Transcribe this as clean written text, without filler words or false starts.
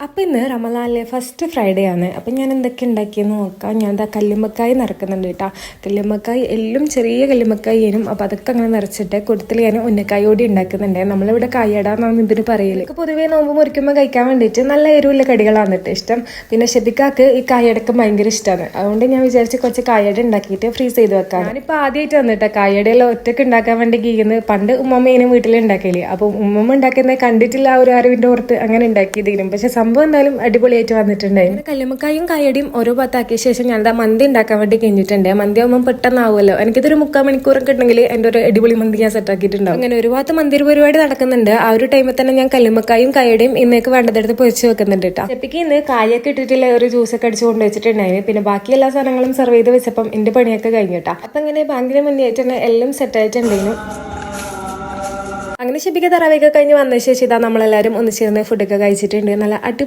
അപ്പം ഇന്ന് റമദാനിലെ ഫസ്റ്റ് ഫ്രൈഡേ ആണ്. അപ്പം ഞാൻ എന്തൊക്കെ ഉണ്ടാക്കിയെന്ന് നോക്കാം. ഞാൻ എന്താ കല്ലുമ്മക്കായി നിറക്കുന്നുണ്ട് കേട്ടോ. കല്ലുമ്മക്കായി എല്ലാം ചെറിയ കല്ലുമ്മക്കായി ചെയ്യും. അപ്പോൾ അതൊക്കെ അങ്ങനെ നിറച്ചിട്ട് കൂടുതൽ ഞാൻ ഉന്നക്കായോടി ഉണ്ടാക്കുന്നുണ്ട്. നമ്മളിവിടെ കായട എന്നാണ് ഇതിന് പറയല്. എനിക്ക് പൊതുവേ നോമ്പ് മുറിക്കുമ്പോൾ കഴിക്കാൻ വേണ്ടിയിട്ട് നല്ല എരിവുള്ള കടികളാണ് കേട്ടോ ഇഷ്ടം. പിന്നെ ഷെബിക്കാക്ക് ഈ കായടക്കം ഭയങ്കര ഇഷ്ടമാണ്. അതുകൊണ്ട് ഞാൻ വിചാരിച്ച് കുറച്ച് കായട ഉണ്ടാക്കിയിട്ട് ഫ്രീസ് ചെയ്ത് വെക്കാം. ഞാനിപ്പോൾ ആദ്യമായിട്ട് വന്നിട്ട് കായടയെല്ലാം ഒറ്റക്ക് ഉണ്ടാക്കാൻ വേണ്ടി കീഴുന്നത്. പണ്ട് ഉമ്മമ്മേനും വീട്ടിൽ ഉണ്ടാക്കിയില്ലേ. അപ്പോൾ ഉമ്മമ്മ ഉണ്ടാക്കുന്നത് കണ്ടിട്ടില്ല ആ ഒരു അറിവിൻ്റെ പുറത്ത് അങ്ങനെ ഉണ്ടാക്കിയതെങ്കിലും. പക്ഷെ സംഭവം എന്തായാലും അടിപൊളിയായിട്ട് വന്നിട്ടുണ്ടായിരുന്നു. കല്ലുമ്മക്കായും കായടിയും ഓരോ ഭാഗത്താക്കിയ ശേഷം ഞാൻ മന്തി ഉണ്ടാക്കാൻ വേണ്ടി കഴിഞ്ഞിട്ടുണ്ട്. മന്തി ആകുമ്പോൾ പെട്ടെന്നാവുമല്ലോ. എനിക്കിതൊരു 3/4 മണിക്കൂറൊക്കെ ഉണ്ടെങ്കിൽ എൻ്റെ ഒരു അടിപൊളി മന്തി ഞാൻ സെറ്റ് ആക്കിയിട്ടുണ്ടാവും. അങ്ങനെ ഒരു ഭാഗത്ത് മന്തി പരിപാടി നടക്കുന്നുണ്ട്. ആ ഒരു ടൈമിൽ തന്നെ ഞാൻ കല്ലുമ്മക്കായും കായടിയും ഇന്നേക്ക് വേണ്ടതെടുത്ത് പൊരിച്ച് വെക്കുന്നുണ്ട് കേട്ടോ. ചെപ്പിക്ക് ഇന്ന് കായൊക്കെ ഇട്ടിട്ടുള്ള ഒരു ജ്യൂസൊക്കെ അടിച്ച് കൊണ്ട് വെച്ചിട്ടുണ്ടായിരുന്നു. പിന്നെ ബാക്കി എല്ലാ സാധനങ്ങളും സെർവ് ചെയ്ത് വെച്ചപ്പം എൻ്റെ പണിയൊക്കെ കഴിഞ്ഞിട്ടാ. അപ്പം ഇങ്ങനെ ബാങ്കിന് മുന്നേ ആയിട്ട് തന്നെ എല്ലാം സെറ്റ് ആയിട്ടുണ്ടായിരുന്നു. അങ്ങനെ ഷെബിക്ക് തറാവയൊക്കെ കഴിഞ്ഞ് വന്ന ശേഷം ഇതാ നമ്മളെല്ലാവരും ഒന്ന് ചേർന്ന് ഫുഡൊക്കെ കഴിച്ചിട്ടുണ്ട്. നല്ല അടിപൊളി